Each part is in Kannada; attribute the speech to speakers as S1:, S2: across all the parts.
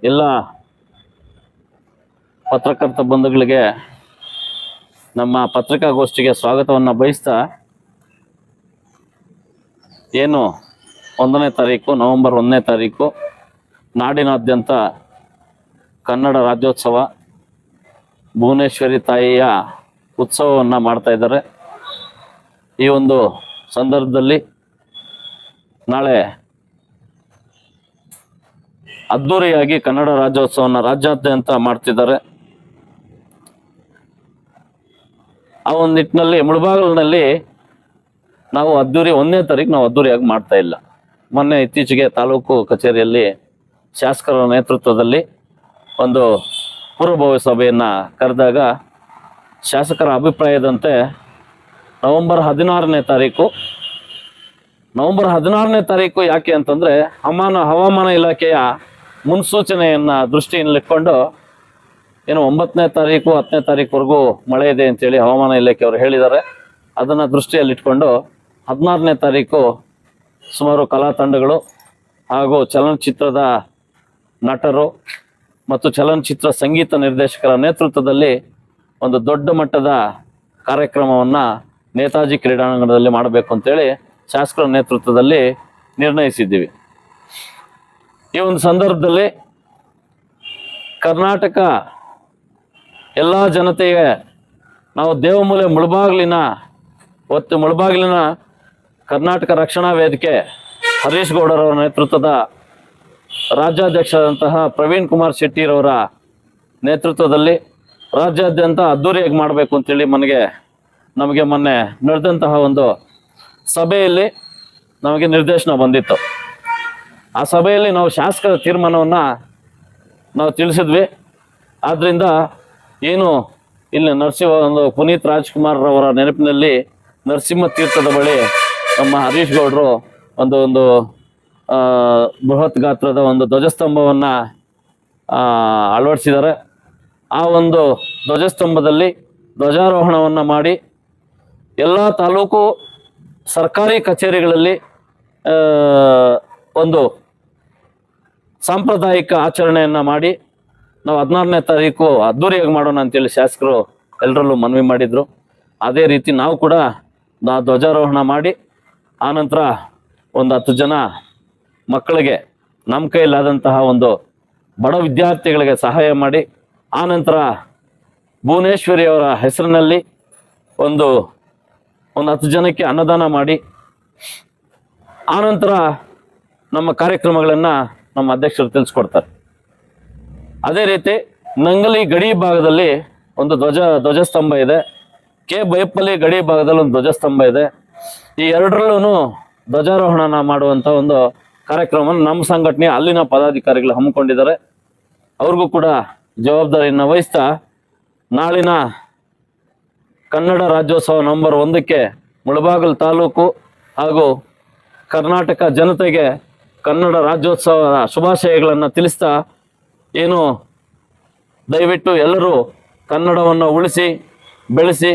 S1: ಎಲ್ಲ ಪತ್ರಕರ್ತ ಬಂಧುಗಳಿಗೆ ನಮ್ಮ ಪತ್ರಿಕಾಗೋಷ್ಠಿಗೆ ಸ್ವಾಗತವನ್ನು ಬಯಸ್ತಾ, ಏನು 1ನೇ ತಾರೀಕು ನವೆಂಬರ್ 1ನೇ ತಾರೀಕು ನಾಡಿನಾದ್ಯಂತ ಕನ್ನಡ ರಾಜ್ಯೋತ್ಸವ ಭುವನೇಶ್ವರಿ ತಾಯಿಯ ಉತ್ಸವವನ್ನು ಮಾಡ್ತಾ ಇದ್ದಾರೆ. ಈ ಒಂದು ಸಂದರ್ಭದಲ್ಲಿ ನಾಳೆ ಅದ್ದೂರಿಯಾಗಿ ಕನ್ನಡ ರಾಜ್ಯೋತ್ಸವವನ್ನು ರಾಜ್ಯಾದ್ಯಂತ ಮಾಡ್ತಿದ್ದಾರೆ. ಆ ಒಂದು ನಿಟ್ಟಿನಲ್ಲಿ ಮುಳಬಾಗಿಲಿನಲ್ಲಿ ನಾವು 1ನೇ ತಾರೀಕು ನಾವು ಅದ್ದೂರಿಯಾಗಿ ಮಾಡ್ತಾ ಇಲ್ಲ. ಮೊನ್ನೆ ಇತ್ತೀಚೆಗೆ ತಾಲೂಕು ಕಚೇರಿಯಲ್ಲಿ ಶಾಸಕರ ನೇತೃತ್ವದಲ್ಲಿ ಒಂದು ಪೂರ್ವಭಾವಿ ಸಭೆಯನ್ನು ಕರೆದಾಗ ಶಾಸಕರ ಅಭಿಪ್ರಾಯದಂತೆ ನವೆಂಬರ್ 16ನೇ ತಾರೀಕು ಯಾಕೆ ಅಂತಂದರೆ ಹವಾಮಾನ ಇಲಾಖೆಯ ಮುನ್ಸೂಚನೆಯನ್ನು ದೃಷ್ಟಿಯಲ್ಲಿಟ್ಕೊಂಡು ಏನು 9ನೇ ತಾರೀಕು 10ನೇ ತಾರೀಕುವರೆಗೂ ಮಳೆ ಇದೆ ಅಂತೇಳಿ ಹವಾಮಾನ ಇಲಾಖೆಯವರು ಹೇಳಿದ್ದಾರೆ. ಅದನ್ನು ದೃಷ್ಟಿಯಲ್ಲಿಟ್ಕೊಂಡು 16ನೇ ತಾರೀಕು ಸುಮಾರು ಕಲಾ ತಂಡಗಳು ಹಾಗೂ ಚಲನಚಿತ್ರದ ನಟರು ಮತ್ತು ಚಲನಚಿತ್ರ ಸಂಗೀತ ನಿರ್ದೇಶಕರ ನೇತೃತ್ವದಲ್ಲಿ ಒಂದು ದೊಡ್ಡ ಮಟ್ಟದ ಕಾರ್ಯಕ್ರಮವನ್ನು ನೇತಾಜಿ ಕ್ರೀಡಾಂಗಣದಲ್ಲಿ ಮಾಡಬೇಕು ಅಂತೇಳಿ ಶಾಸಕರ ನೇತೃತ್ವದಲ್ಲಿ ನಿರ್ಣಯಿಸಿದ್ದೀವಿ. ಈ ಒಂದು ಸಂದರ್ಭದಲ್ಲಿ ಕರ್ನಾಟಕ ಎಲ್ಲ ಜನತೆಗೆ ನಾವು ದೇವಮೂಲೆ ಮುಳಬಾಗಿಲಿನ ಕರ್ನಾಟಕ ರಕ್ಷಣಾ ವೇದಿಕೆ ಹರೀಶ್ ಗೌಡರವರ ನೇತೃತ್ವದ ರಾಜ್ಯಾಧ್ಯಕ್ಷರಾದಂತಹ ಪ್ರವೀಣ್ ಕುಮಾರ್ ಶೆಟ್ಟಿರವರ ನೇತೃತ್ವದಲ್ಲಿ ರಾಜ್ಯಾದ್ಯಂತ ಅದ್ದೂರಿಯಾಗಿ ಮಾಡಬೇಕು ಅಂತೇಳಿ ನಮಗೆ ಮೊನ್ನೆ ನಡೆದಂತಹ ಒಂದು ಸಭೆಯಲ್ಲಿ ನಮಗೆ ನಿರ್ದೇಶನ ಬಂದಿತ್ತು. ಆ ಸಭೆಯಲ್ಲಿ ನಾವು ಶಾಸಕರ ತೀರ್ಮಾನವನ್ನು ನಾವು ತಿಳಿಸಿದ್ವಿ. ಆದ್ದರಿಂದ ಏನು ಇಲ್ಲಿ ಪುನೀತ್ ರಾಜ್ಕುಮಾರ್ ಅವರ ನೆನಪಿನಲ್ಲಿ ನರಸಿಂಹ ತೀರ್ಥದ ಬಳಿ ನಮ್ಮ ಹರೀಶ್ ಗೌಡರು ಒಂದು ಬೃಹತ್ ಗಾತ್ರದ ಒಂದು ಧ್ವಜಸ್ತಂಭವನ್ನು ಅಳವಡಿಸಿದ್ದಾರೆ. ಆ ಒಂದು ಧ್ವಜಸ್ತಂಭದಲ್ಲಿ ಧ್ವಜಾರೋಹಣವನ್ನು ಮಾಡಿ ಎಲ್ಲ ತಾಲೂಕು ಸರ್ಕಾರಿ ಕಚೇರಿಗಳಲ್ಲಿ ಒಂದು ಸಾಂಪ್ರದಾಯಿಕ ಆಚರಣೆಯನ್ನು ಮಾಡಿ ನಾವು 16ನೇ ತಾರೀಕು ಅದ್ದೂರಿಯಾಗಿ ಮಾಡೋಣ ಅಂತೇಳಿ ಶಾಸಕರು ಎಲ್ಲರಲ್ಲೂ ಮನವಿ ಮಾಡಿದರು. ಅದೇ ರೀತಿ ನಾವು ಕೂಡ ಧ್ವಜಾರೋಹಣ ಮಾಡಿ ಆನಂತರ ಒಂದು 10 ಜನ ಮಕ್ಕಳಿಗೆ ನಮ್ಮ ಕೈಲಾದಂತಹ ಒಂದು ಬಡ ವಿದ್ಯಾರ್ಥಿಗಳಿಗೆ ಸಹಾಯ ಮಾಡಿ ಆನಂತರ ಭುವನೇಶ್ವರಿಯವರ ಹೆಸರಿನಲ್ಲಿ ಒಂದು 10 ಜನಕ್ಕೆ ಅನ್ನದಾನ ಮಾಡಿ ಆನಂತರ ನಮ್ಮ ಕಾರ್ಯಕ್ರಮಗಳನ್ನು ನಮ್ಮ ಅಧ್ಯಕ್ಷರು ತಿಳಿಸ್ಕೊಡ್ತಾರೆ. ಅದೇ ರೀತಿ ನಂಗಲಿ ಗಡಿ ಭಾಗದಲ್ಲಿ ಒಂದು ಧ್ವಜಸ್ತಂಭ ಇದೆ. ಕೆ ಬೈಪಲ್ಲಿ ಗಡಿ ಭಾಗದಲ್ಲಿ ಒಂದು ಧ್ವಜಸ್ತಂಭ ಇದೆ. ಈ ಎರಡರಲ್ಲೂ ಧ್ವಜಾರೋಹಣ ಮಾಡುವಂಥ ಒಂದು ಕಾರ್ಯಕ್ರಮವನ್ನು ನಮ್ಮ ಸಂಘಟನೆ ಅಲ್ಲಿನ ಪದಾಧಿಕಾರಿಗಳು ಹಮ್ಮಿಕೊಂಡಿದ್ದಾರೆ. ಅವ್ರಿಗೂ ಕೂಡ ಜವಾಬ್ದಾರಿಯನ್ನು ವಹಿಸ್ತಾ ನಾಳಿನ ಕನ್ನಡ ರಾಜ್ಯೋತ್ಸವ ನವೆಂಬರ್ 1ಕ್ಕೆ ಮುಳಬಾಗಿಲು ತಾಲೂಕು ಹಾಗೂ ಕರ್ನಾಟಕ ಜನತೆಗೆ ಕನ್ನಡ ರಾಜ್ಯೋತ್ಸವದ ಶುಭಾಶಯಗಳನ್ನು ತಿಳಿಸ್ತಾ ಏನು ದಯವಿಟ್ಟು ಎಲ್ಲರೂ ಕನ್ನಡವನ್ನು ಉಳಿಸಿ ಬೆಳೆಸಿ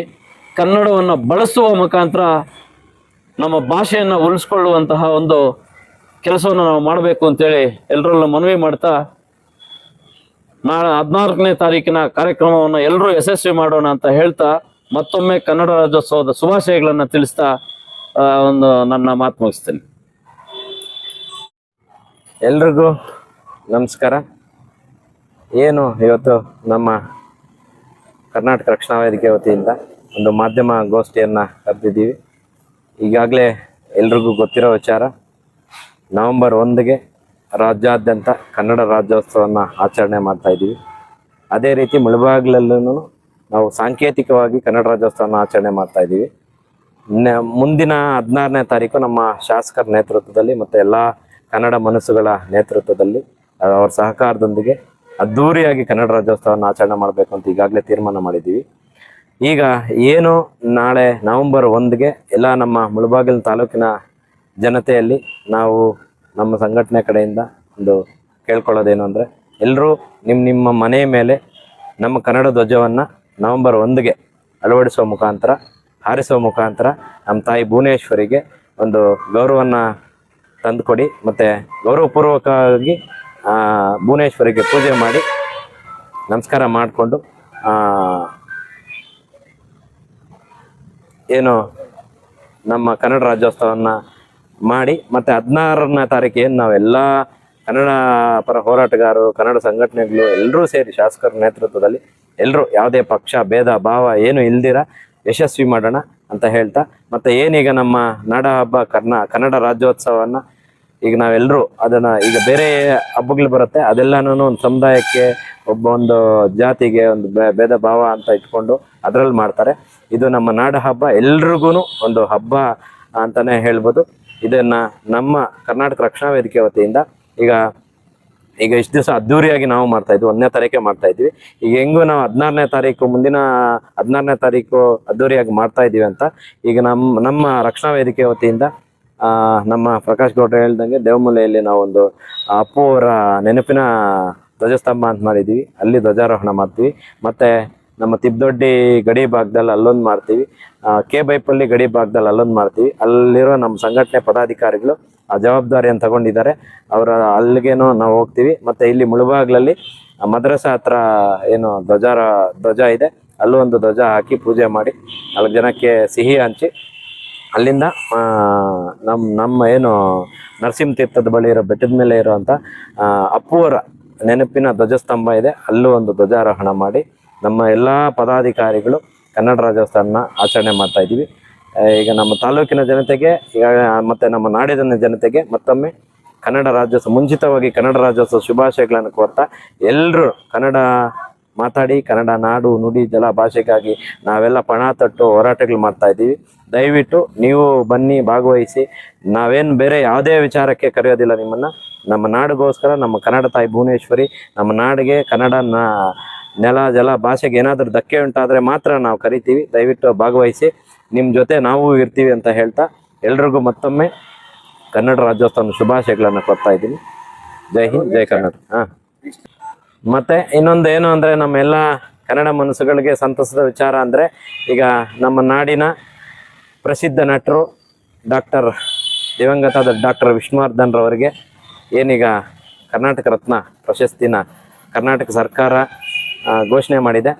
S1: ಕನ್ನಡವನ್ನು ಬಳಸುವ ಮುಖಾಂತರ ನಮ್ಮ ಭಾಷೆಯನ್ನು ಉಳಿಸ್ಕೊಳ್ಳುವಂತಹ ಒಂದು ಕೆಲಸವನ್ನು ನಾವು ಮಾಡಬೇಕು ಅಂತೇಳಿ ಎಲ್ಲರಲ್ಲೂ ಮನವಿ ಮಾಡ್ತಾ ನಾಳೆ 14ನೇ ತಾರೀಕಿನ ಕಾರ್ಯಕ್ರಮವನ್ನು ಎಲ್ಲರೂ ಯಶಸ್ವಿ ಮಾಡೋಣ ಅಂತ ಹೇಳ್ತಾ ಮತ್ತೊಮ್ಮೆ ಕನ್ನಡ ರಾಜ್ಯೋತ್ಸವದ ಶುಭಾಶಯಗಳನ್ನು ತಿಳಿಸ್ತಾ ನನ್ನ ಮಾತು ಮುಗಿಸ್ತೇನೆ.
S2: ಎಲ್ರಿಗೂ ನಮಸ್ಕಾರ. ಏನು ಇವತ್ತು ನಮ್ಮ ಕರ್ನಾಟಕ ರಕ್ಷಣಾ ವೇದಿಕೆ ವತಿಯಿಂದ ಒಂದು ಮಾಧ್ಯಮ ಗೋಷ್ಠಿಯನ್ನು ಕರೆದಿದ್ದೀವಿ. ಈಗಾಗಲೇ ಎಲ್ರಿಗೂ ಗೊತ್ತಿರೋ ವಿಚಾರ, ನವೆಂಬರ್ 1ಗೆ ರಾಜ್ಯಾದ್ಯಂತ ಕನ್ನಡ ರಾಜ್ಯೋತ್ಸವವನ್ನು ಆಚರಣೆ ಮಾಡ್ತಾಯಿದ್ದೀವಿ. ಅದೇ ರೀತಿ ಮುಳಬಾಗಿಲಲ್ಲೂ ನಾವು ಸಾಂಕೇತಿಕವಾಗಿ ಕನ್ನಡ ರಾಜ್ಯೋತ್ಸವವನ್ನು ಆಚರಣೆ ಮಾಡ್ತಾಯಿದ್ದೀವಿ. ಮುಂದಿನ 16ನೇ ತಾರೀಕು ನಮ್ಮ ಶಾಸಕರ ನೇತೃತ್ವದಲ್ಲಿ ಮತ್ತು ಎಲ್ಲ ಕನ್ನಡ ಮನಸ್ಸುಗಳ ನೇತೃತ್ವದಲ್ಲಿ ಅವರ ಸಹಕಾರದೊಂದಿಗೆ ಅದ್ಧೂರಿಯಾಗಿ ಕನ್ನಡ ರಾಜ್ಯೋತ್ಸವವನ್ನು ಆಚರಣೆ ಮಾಡಬೇಕು ಅಂತ ಈಗಾಗಲೇ ತೀರ್ಮಾನ ಮಾಡಿದ್ದೀವಿ. ಈಗ ಏನು ನಾಳೆ ನವೆಂಬರ್ 1ಗೆ ಎಲ್ಲ ನಮ್ಮ ಮುಳಬಾಗಿಲು ತಾಲೂಕಿನ ಜನತೆಯಲ್ಲಿ ನಾವು ನಮ್ಮ ಸಂಘಟನೆ ಕಡೆಯಿಂದ ಒಂದು ಕೇಳ್ಕೊಳ್ಳೋದೇನು ಅಂದರೆ, ಎಲ್ಲರೂ ನಿಮ್ಮ ಮನೆಯ ಮೇಲೆ ನಮ್ಮ ಕನ್ನಡ ಧ್ವಜವನ್ನು ನವೆಂಬರ್ 1ಗೆ ಅಳವಡಿಸುವ ಮುಖಾಂತರ, ಹಾರಿಸುವ ಮುಖಾಂತರ ನಮ್ಮ ತಾಯಿ ಭುವನೇಶ್ವರಿಗೆ ಒಂದು ಗೌರವವನ್ನು ತಂದುಕೊಡಿ. ಮತ್ತು ಗೌರವಪೂರ್ವಕವಾಗಿ ಭುವನೇಶ್ವರಿಗೆ ಪೂಜೆ ಮಾಡಿ ನಮಸ್ಕಾರ ಮಾಡಿಕೊಂಡು ಏನು ನಮ್ಮ ಕನ್ನಡ ರಾಜ್ಯೋತ್ಸವವನ್ನು ಮಾಡಿ ಮತ್ತು 16ನೇ ತಾರೀಕು ಏನು ನಾವೆಲ್ಲ ಕನ್ನಡ ಪರ ಹೋರಾಟಗಾರರು, ಕನ್ನಡ ಸಂಘಟನೆಗಳು ಎಲ್ಲರೂ ಸೇರಿ ಶಾಸಕರ ನೇತೃತ್ವದಲ್ಲಿ ಎಲ್ಲರೂ ಯಾವುದೇ ಪಕ್ಷ ಭೇದ ಭಾವ ಏನು ಇಲ್ದಿರ ಯಶಸ್ವಿ ಮಾಡೋಣ ಅಂತ ಹೇಳ್ತಾ, ಮತ್ತು ಏನೀಗ ನಮ್ಮ ನಾಡ ಹಬ್ಬ ಕನ್ನಡ ರಾಜ್ಯೋತ್ಸವವನ್ನು ಈಗ ನಾವೆಲ್ಲರೂ ಅದನ್ನು ಈಗ ಬೇರೆ ಹಬ್ಬಗಳು ಬರುತ್ತೆ ಅದೆಲ್ಲನೂ ಒಂದು ಸಮುದಾಯಕ್ಕೆ ಒಂದು ಜಾತಿಗೆ ಒಂದು ಭೇದ ಭಾವ ಅಂತ ಇಟ್ಕೊಂಡು ಅದರಲ್ಲಿ ಮಾಡ್ತಾರೆ. ಇದು ನಮ್ಮ ನಾಡ ಹಬ್ಬ, ಎಲ್ರಿಗೂ ಒಂದು ಹಬ್ಬ ಅಂತಲೇ ಹೇಳ್ಬೋದು. ಇದನ್ನು ನಮ್ಮ ಕರ್ನಾಟಕ ರಕ್ಷಣಾ ವೇದಿಕೆ ವತಿಯಿಂದ ಈಗ ಇಷ್ಟು ದಿವಸ ಅದ್ದೂರಿಯಾಗಿ ನಾವು ಮಾಡ್ತಾಯಿದ್ವಿ, 1ನೇ ತಾರೀಕೆ ಮಾಡ್ತಾಯಿದ್ವಿ. ಈಗ ಹೆಂಗೂ ನಾವು 16ನೇ ತಾರೀಕು ಮುಂದಿನ 16ನೇ ತಾರೀಕು ಅದ್ದೂರಿಯಾಗಿ ಮಾಡ್ತಾಯಿದ್ದೀವಿ ಅಂತ ಈಗ ನಮ್ಮ ರಕ್ಷಣಾ ವೇದಿಕೆ ವತಿಯಿಂದ ನಮ್ಮ ಪ್ರಕಾಶ್ ಗೌಡ್ರು ಹೇಳ್ದಂಗೆ ದೇವಮೂಲೆಯಲ್ಲಿ ನಾವೊಂದು ಅಪ್ಪು ಅವರ ನೆನಪಿನ ಧ್ವಜಸ್ತಂಭ ಅಂತ ಮಾಡಿದ್ದೀವಿ, ಅಲ್ಲಿ ಧ್ವಜಾರೋಹಣ ಮಾಡ್ತೀವಿ. ಮತ್ತು ನಮ್ಮ ತಿಬ್ದೊಡ್ಡಿ ಗಡಿ ಭಾಗದಲ್ಲಿ ಅಲ್ಲೊಂದು ಮಾಡ್ತೀವಿ, ಕೆ.ಬೈಪಲ್ಲಿ ಗಡಿ ಭಾಗದಲ್ಲಿ ಅಲ್ಲೊಂದು ಮಾಡ್ತೀವಿ. ಅಲ್ಲಿರೋ ನಮ್ಮ ಸಂಘಟನೆ ಪದಾಧಿಕಾರಿಗಳು ಆ ಜವಾಬ್ದಾರಿಯನ್ನು ತಗೊಂಡಿದ್ದಾರೆ, ಅವರ ಅಲ್ಲಿಗೇನೋ ನಾವು ಹೋಗ್ತೀವಿ. ಮತ್ತು ಇಲ್ಲಿ ಮುಳುಬಾಗ್ಲಲ್ಲಿ ಮದ್ರಸಾ ಹತ್ರ ಏನು ಧ್ವಜ ಇದೆ, ಅಲ್ಲೂ ಒಂದು ಧ್ವಜ ಹಾಕಿ ಪೂಜೆ ಮಾಡಿ 4 ಜನಕ್ಕೆ ಸಿಹಿ ಹಂಚಿ ಅಲ್ಲಿಂದ ನಮ್ಮ ಏನು ನರಸಿಂಹ ತೀರ್ಥದ ಬಳಿ ಇರೋ ಬೆಟ್ಟದ ಮೇಲೆ ಇರೋವಂಥ ಅಪ್ಪುವರ ನೆನಪಿನ ಧ್ವಜಸ್ತಂಭ ಇದೆ, ಅಲ್ಲೂ ಒಂದು ಧ್ವಜಾರೋಹಣ ಮಾಡಿ ನಮ್ಮ ಎಲ್ಲ ಪದಾಧಿಕಾರಿಗಳು ಕನ್ನಡ ರಾಜ್ಯೋತ್ಸವನ ಆಚರಣೆ ಮಾಡ್ತಾಯಿದ್ದೀವಿ. ಈಗ ನಮ್ಮ ತಾಲೂಕಿನ ಜನತೆಗೆ ಈಗ ಮತ್ತು ನಮ್ಮ ನಾಡಿನ ಜನತೆಗೆ ಮತ್ತೊಮ್ಮೆ ಕನ್ನಡ ರಾಜ್ಯೋತ್ಸವ ಮುಂಚಿತವಾಗಿ ಕನ್ನಡ ರಾಜ್ಯೋತ್ಸವ ಶುಭಾಶಯಗಳನ್ನು ಕೋರ್ತಾ, ಎಲ್ಲರೂ ಕನ್ನಡ ಮಾತಾಡಿ ಕನ್ನಡ ನಾಡು ನುಡಿ ಜಲ ಭಾಷೆಗಾಗಿ ನಾವೆಲ್ಲ ಪಣ ತೊಟ್ಟು ಹೋರಾಟಗಳು ಮಾಡ್ತಾಯಿದ್ದೀವಿ. ದಯವಿಟ್ಟು ನೀವು ಬನ್ನಿ, ಭಾಗವಹಿಸಿ. ನಾವೇನು ಬೇರೆ ಯಾವುದೇ ವಿಚಾರಕ್ಕೆ ಕರೆಯೋದಿಲ್ಲ ನಿಮ್ಮನ್ನು, ನಮ್ಮ ನಾಡಿಗೋಸ್ಕರ, ನಮ್ಮ ಕನ್ನಡ ತಾಯಿ ಭುವನೇಶ್ವರಿ, ನಮ್ಮ ನಾಡಿಗೆ ಕನ್ನಡ ನೆಲ ಜಲ ಭಾಷೆಗೆ ಏನಾದರೂ ಧಕ್ಕೆ ಉಂಟಾದರೆ ಮಾತ್ರ ನಾವು ಕರಿತೀವಿ. ದಯವಿಟ್ಟು ಭಾಗವಹಿಸಿ, ನಿಮ್ಮ ಜೊತೆ ನಾವು ಇರ್ತೀವಿ ಅಂತ ಹೇಳ್ತಾ ಎಲ್ರಿಗೂ ಮತ್ತೊಮ್ಮೆ ಕನ್ನಡ ರಾಜ್ಯೋತ್ಸವ ಶುಭಾಶಯಗಳನ್ನು ಕೊಡ್ತಾ ಇದ್ದೀನಿ. ಜೈ ಹಿಂದ್, ಜೈ ಕನ್ನಡ. ಮತ್ತು ಇನ್ನೊಂದು ಏನು ಅಂದರೆ ನಮ್ಮೆಲ್ಲ ಕನ್ನಡ ಮನಸ್ಸುಗಳಿಗೆ ಸಂತಸದ ವಿಚಾರ ಅಂದರೆ ಈಗ ನಮ್ಮ ನಾಡಿನ ಪ್ರಸಿದ್ಧ ನಟರು ದಿವಂಗತ ಡಾಕ್ಟರ್ ವಿಷ್ಣುವರ್ಧನ್ ರವರಿಗೆ ಏನೀಗ ಕರ್ನಾಟಕ ರತ್ನ ಪ್ರಶಸ್ತಿನ ಕರ್ನಾಟಕ ಸರ್ಕಾರ ಘೋಷಣೆ ಮಾಡಿದೆ.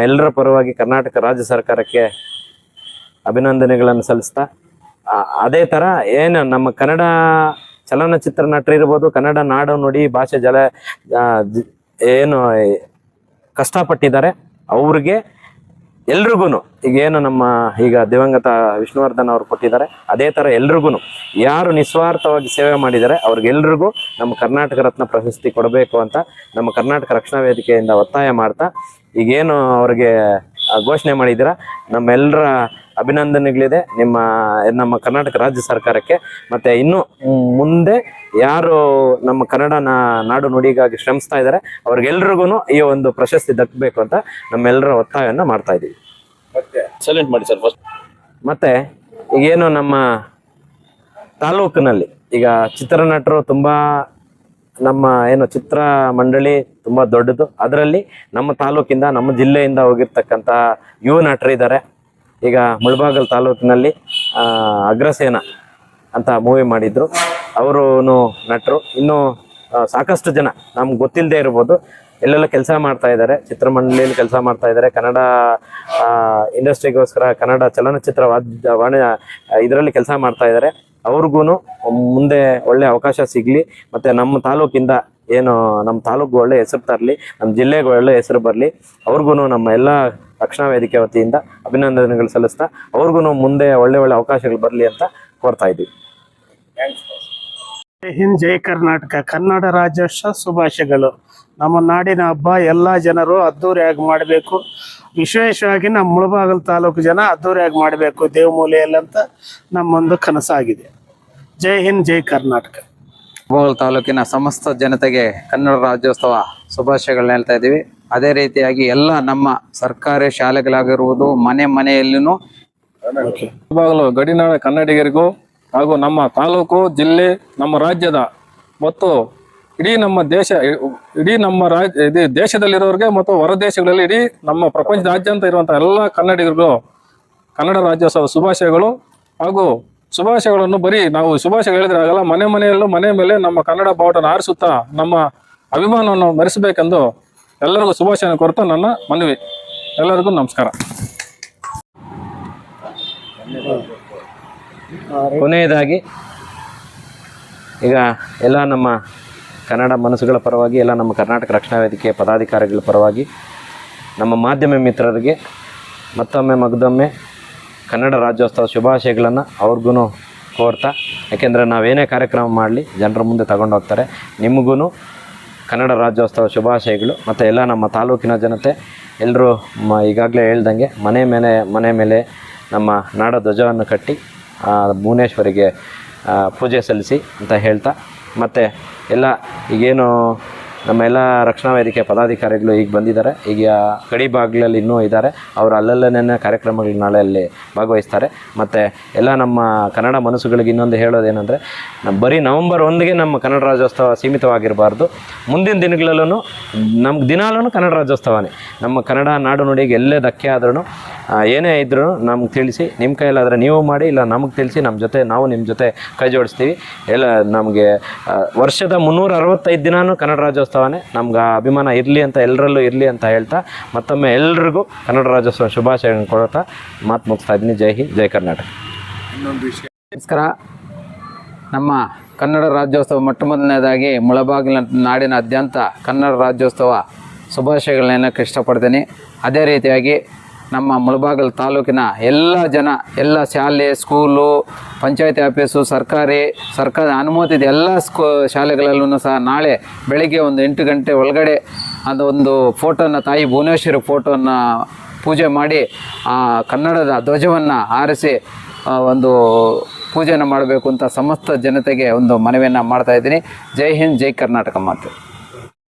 S2: ಎಲ್ಲರ ಪರವಾಗಿ ಕರ್ನಾಟಕ ರಾಜ್ಯ ಸರ್ಕಾರಕ್ಕೆ ಅಭಿನಂದನೆಗಳನ್ನು ಸಲ್ಲಿಸ್ತಾ, ಅದೇ ಥರ ಏನು ನಮ್ಮ ಕನ್ನಡ ಚಲನಚಿತ್ರ ನಟರಿರ್ಬೋದು, ಕನ್ನಡ ನಾಡು ನುಡಿ ಭಾಷೆ ಏನು ಕಷ್ಟಪಟ್ಟಿದ್ದಾರೆ ಅವ್ರಿಗೆ ಎಲ್ರಿಗೂ ಈಗೇನು ಈಗ ದಿವಂಗತ ವಿಷ್ಣುವರ್ಧನ್ ಅವರು ಕೊಟ್ಟಿದ್ದಾರೆ, ಅದೇ ಥರ ಎಲ್ರಿಗೂ ಯಾರು ನಿಸ್ವಾರ್ಥವಾಗಿ ಸೇವೆ ಮಾಡಿದ್ದಾರೆ ಅವ್ರಿಗೆಲ್ರಿಗೂ ನಮ್ಮ ಕರ್ನಾಟಕ ರತ್ನ ಪ್ರಶಸ್ತಿ ಕೊಡಬೇಕು ಅಂತ ನಮ್ಮ ಕರ್ನಾಟಕ ರಕ್ಷಣಾ ವೇದಿಕೆಯಿಂದ ಒತ್ತಾಯ ಮಾಡ್ತಾ, ಈಗೇನು ಅವ್ರಿಗೆ ಘೋಷಣೆ ಮಾಡಿದ್ದೀರಾ ನಮ್ಮೆಲ್ಲರ ಅಭಿನಂದನೆಗಳಿದೆ ನಮ್ಮ ಕರ್ನಾಟಕ ರಾಜ್ಯ ಸರ್ಕಾರಕ್ಕೆ. ಮತ್ತು ಇನ್ನು ಮುಂದೆ ಯಾರು ನಮ್ಮ ಕನ್ನಡ ನಾಡು ನುಡಿಗಾಗಿ ಶ್ರಮಿಸ್ತಾ ಇದ್ದಾರೆ ಅವ್ರಿಗೆಲ್ರಿಗೂ ಈ ಒಂದು ಪ್ರಶಸ್ತಿ ದಕ್ಕಬೇಕು ಅಂತ ನಮ್ಮೆಲ್ಲರ ಒತ್ತಾಯವನ್ನು ಮಾಡ್ತಾ ಇದ್ದೀವಿ.
S1: ಸೈಲೆಂಟ್ ಮಾಡಿ ಸರ್ ಫಸ್ಟ್.
S2: ಮತ್ತು ಈಗೇನು ನಮ್ಮ ತಾಲೂಕಿನಲ್ಲಿ ಈಗ ಚಿತ್ರನಟರು ತುಂಬ, ನಮ್ಮ ಏನು ಚಿತ್ರ ಮಂಡಳಿ ತುಂಬ ದೊಡ್ಡದು, ಅದರಲ್ಲಿ ನಮ್ಮ ತಾಲೂಕಿಂದ ನಮ್ಮ ಜಿಲ್ಲೆಯಿಂದ ಹೋಗಿರ್ತಕ್ಕಂಥ ಯುವ ನಟರಿದ್ದಾರೆ. ಈಗ ಮುಳಬಾಗಲ್ ತಾಲೂಕಿನಲ್ಲಿ ಅಗ್ರಸೇನ ಅಂತ ಮೂವಿ ಮಾಡಿದ್ರು, ಅವರು ನಟರು. ಇನ್ನೂ ಸಾಕಷ್ಟು ಜನ ನಮ್ಗೆ ಗೊತ್ತಿಲ್ಲದೆ ಇರ್ಬೋದು, ಎಲ್ಲೆಲ್ಲ ಕೆಲಸ ಮಾಡ್ತಾ ಇದ್ದಾರೆ, ಚಿತ್ರಮಂಡಳಿಯಲ್ಲಿ ಕೆಲಸ ಮಾಡ್ತಾ ಇದ್ದಾರೆ, ಕನ್ನಡ ಇಂಡಸ್ಟ್ರಿಗೋಸ್ಕರ ಕನ್ನಡ ಚಲನಚಿತ್ರ ಇದರಲ್ಲಿ ಕೆಲಸ ಮಾಡ್ತಾ ಇದ್ದಾರೆ. ಅವ್ರಿಗೂ ಮುಂದೆ ಒಳ್ಳೆ ಅವಕಾಶ ಸಿಗಲಿ, ಮತ್ತು ನಮ್ಮ ತಾಲೂಕಿಂದ ಏನು ನಮ್ಮ ತಾಲೂಕು ಒಳ್ಳೆ ಹೆಸರು ತರಲಿ, ನಮ್ಮ ಜಿಲ್ಲೆಗೆ ಒಳ್ಳೆ ಹೆಸರು ಬರಲಿ. ಅವ್ರಿಗೂ ನಮ್ಮ ಎಲ್ಲ ರಕ್ಷಣಾ ವೇದಿಕೆ ವತಿಯಿಂದ ಅಭಿನಂದನೆಗಳು ಸಲ್ಲಿಸ್ತಾ ಅವ್ರಿಗೂ ಮುಂದೆ ಒಳ್ಳೆ ಅವಕಾಶಗಳು ಬರಲಿ ಅಂತ ಕೋರ್ತಾ ಇದ್ದೀವಿ.
S3: ಜೈ ಹಿಂದ್, ಜೈ ಕರ್ನಾಟಕ. ಕನ್ನಡ ರಾಜ್ಯೋತ್ಸವ ಶುಭಾಶಯಗಳು. ನಮ್ಮ ನಾಡಿನ ಹಬ್ಬ ಎಲ್ಲ ಜನರು ಅದ್ದೂರಿಯಾಗಿ ಮಾಡಬೇಕು. ವಿಶೇಷವಾಗಿ ನಮ್ಮ ಮುಳಬಾಗಲ್ ತಾಲೂಕು ಜನ ಅದ್ದೂರಿಯಾಗಿ ಮಾಡಬೇಕು ದೇವಮೂಲೆಯಲ್ಲಂತ ನಮ್ಮೊಂದು ಕನಸಾಗಿದೆ. ಜೈ ಹಿಂದ್, ಜೈ ಕರ್ನಾಟಕ.
S4: ಮುಳಬಾಗಲ್ ತಾಲೂಕಿನ ಸಮಸ್ತ ಜನತೆಗೆ ಕನ್ನಡ ರಾಜ್ಯೋತ್ಸವ ಶುಭಾಶಯಗಳನ್ನ ಹೇಳ್ತಾ ಇದ್ದೀವಿ. ಅದೇ ರೀತಿಯಾಗಿ ಎಲ್ಲ ನಮ್ಮ ಸರ್ಕಾರಿ ಶಾಲೆಗಳಾಗಿರುವುದು ಮನೆಯಲ್ಲೂ
S5: ಮುಳಬಾಗಲು ಗಡಿನಾಡ ಕನ್ನಡಿಗರಿಗೂ ಹಾಗೂ ನಮ್ಮ ತಾಲೂಕು, ಜಿಲ್ಲೆ, ನಮ್ಮ ರಾಜ್ಯದ ಮತ್ತು ಇಡೀ ನಮ್ಮ ದೇಶದಲ್ಲಿರೋರಿಗೆ ಮತ್ತು ಹೊರ ದೇಶಗಳಲ್ಲಿ ಇಡೀ ನಮ್ಮ ಪ್ರಪಂಚದಾದ್ಯಂತ ಇರುವಂಥ ಎಲ್ಲ ಕನ್ನಡಿಗರಿಗೂ ಕನ್ನಡ ರಾಜ್ಯೋತ್ಸವ ಶುಭಾಶಯಗಳು. ಹಾಗೂ ಶುಭಾಶಯಗಳನ್ನು ಬರೀ ನಾವು ಶುಭಾಶಯ ಹೇಳಿದ್ರೆ ಆಗಲ್ಲ, ಮನೆ ಮನೆಯಲ್ಲೂ ಮನೆ ಮೇಲೆ ನಮ್ಮ ಕನ್ನಡ ಬಾವುಟನ ಹಾರಿಸುತ್ತಾ ನಮ್ಮ ಅಭಿಮಾನವನ್ನು ಮೆರೆಸಬೇಕೆಂದು ಎಲ್ಲರಿಗೂ ಶುಭಾಶಯ ಕೊಡ್ತಾ ನನ್ನ ಮನವಿ. ಎಲ್ಲರಿಗೂ ನಮಸ್ಕಾರ.
S2: ಕೊನೆಯದಾಗಿ ಈಗ ಎಲ್ಲ ನಮ್ಮ ಕನ್ನಡ ಮನಸ್ಸುಗಳ ಪರವಾಗಿ, ಎಲ್ಲ ನಮ್ಮ ಕರ್ನಾಟಕ ರಕ್ಷಣಾ ವೇದಿಕೆಯ ಪದಾಧಿಕಾರಿಗಳ ಪರವಾಗಿ, ನಮ್ಮ ಮಾಧ್ಯಮ ಮಿತ್ರರಿಗೆ ಮತ್ತೊಮ್ಮೆ ಮಗದೊಮ್ಮೆ ಕನ್ನಡ ರಾಜ್ಯೋತ್ಸವ ಶುಭಾಶಯಗಳನ್ನು ಅವ್ರಿಗೂ ಕೋರ್ತಾ, ಯಾಕೆಂದರೆ ನಾವೇನೇ ಕಾರ್ಯಕ್ರಮ ಮಾಡಲಿ ಜನರ ಮುಂದೆ ತಗೊಂಡು ಹೋಗ್ತಾರೆ. ನಿಮಗೂ ಕನ್ನಡ ರಾಜ್ಯೋತ್ಸವ ಶುಭಾಶಯಗಳು. ಮತ್ತು ಎಲ್ಲ ನಮ್ಮ ತಾಲೂಕಿನ ಜನತೆ ಎಲ್ಲರೂ ಈಗಾಗಲೇ ಹೇಳ್ದಂಗೆ ಮನೆ ಮೇಲೆ ನಮ್ಮ ನಾಡ ಧ್ವಜವನ್ನು ಕಟ್ಟಿ ಭುವನೇಶ್ವರಿಗೆ ಪೂಜೆ ಸಲ್ಲಿಸಿ ಅಂತ ಹೇಳ್ತಾ, ಮತ್ತು ಎಲ್ಲ ಈಗೇನು ನಮ್ಮ ಎಲ್ಲ ರಕ್ಷಣಾ ವೇದಿಕೆ ಪದಾಧಿಕಾರಿಗಳು ಈಗ ಬಂದಿದ್ದಾರೆ, ಈಗ ಗಡಿ ಬಾಗಿಲಲ್ಲಿ ಇನ್ನೂ ಇದ್ದಾರೆ, ಅವರು ಅಲ್ಲಲ್ಲೇ ಕಾರ್ಯಕ್ರಮಗಳು ನಾಳೆ ಅಲ್ಲಿ ಭಾಗವಹಿಸ್ತಾರೆ. ಮತ್ತು ಎಲ್ಲ ನಮ್ಮ ಕನ್ನಡ ಮನಸ್ಸುಗಳಿಗೆ ಇನ್ನೊಂದು ಹೇಳೋದೇನೆಂದರೆ, ಬರೀ ನವಂಬರ್ 1ಗೆ ನಮ್ಮ ಕನ್ನಡ ರಾಜ್ಯೋತ್ಸವ ಸೀಮಿತವಾಗಿರಬಾರ್ದು. ಮುಂದಿನ ದಿನಗಳಲ್ಲೂ ನಮ್ಗೆ ದಿನಾಲೂ ಕನ್ನಡ ರಾಜ್ಯೋತ್ಸವನೇ. ನಮ್ಮ ಕನ್ನಡ ನಾಡು ನುಡಿಗೆ ಎಲ್ಲೇ ಧಕ್ಕೆ ಆದ್ರೂ ಏನೇ ಇದ್ರೂ ನಮ್ಗೆ ತಿಳಿಸಿ, ನಿಮ್ಮ ಕೈಯಲ್ಲಾದರೆ ನೀವು ಮಾಡಿ, ಇಲ್ಲ ನಮಗೆ ತಿಳಿಸಿ, ನಾವು ನಿಮ್ಮ ಜೊತೆ ಕೈ ಜೋಡಿಸ್ತೀವಿ. ಎಲ್ಲ ನಮಗೆ ವರ್ಷದ 365 ದಿನಾನೂ ಕನ್ನಡ ರಾಜ್ಯೋತ್ಸವನೇ. ನಮ್ಗೆ ಆ ಅಭಿಮಾನ ಇರಲಿ ಅಂತ, ಎಲ್ಲರಲ್ಲೂ ಇರಲಿ ಅಂತ ಹೇಳ್ತಾ, ಮತ್ತೊಮ್ಮೆ ಎಲ್ರಿಗೂ ಕನ್ನಡ ರಾಜ್ಯೋತ್ಸವ ಶುಭಾಶಯಗಳನ್ನು ಕೊಡ್ತಾ ಮಾತು ಮುಗಿಸ್ತಾ ಇದ್ದೀನಿ. ಜೈ ಹಿಂದ್, ಜೈ ಕರ್ನಾಟಕ.
S4: ನಮಸ್ಕಾರ. ನಮ್ಮ ಕನ್ನಡ ರಾಜ್ಯೋತ್ಸವ ಮೊದಲನೇದಾಗಿ ಮುಳಬಾಗಿಲ ನಾಡಿನಾದ್ಯಂತ ಕನ್ನಡ ರಾಜ್ಯೋತ್ಸವ ಶುಭಾಶಯಗಳನ್ನ ಇಷ್ಟಪಡ್ತೀನಿ. ಅದೇ ರೀತಿಯಾಗಿ ನಮ್ಮ ಮುಳಬಾಗಿಲು ತಾಲೂಕಿನ ಎಲ್ಲ ಶಾಲೆ, ಸ್ಕೂಲು, ಪಂಚಾಯತಿ ಆಫೀಸು, ಸರ್ಕಾರದ ಅನುಮತಿದ ಎಲ್ಲ ಶಾಲೆಗಳಲ್ಲೂ ಸಹ ನಾಳೆ ಬೆಳಿಗ್ಗೆ ಒಂದು 8 ಗಂಟೆ ಒಳಗಡೆ ಅದೊಂದು ಫೋಟೋನ, ತಾಯಿ ಭುವನೇಶ್ವರಿ ಫೋಟೋನ ಪೂಜೆ ಮಾಡಿ ಆ ಕನ್ನಡದ ಧ್ವಜವನ್ನು ಹಾರಿಸಿ ಒಂದು ಪೂಜೆಯನ್ನು ಮಾಡಬೇಕು ಅಂತ ಸಮಸ್ತ ಜನತೆಗೆ ಒಂದು ಮನವಿಯನ್ನು ಮಾಡ್ತಾಯಿದ್ದೀನಿ. ಜೈ ಹಿಂದ್, ಜೈ ಕರ್ನಾಟಕ ಮಾತು.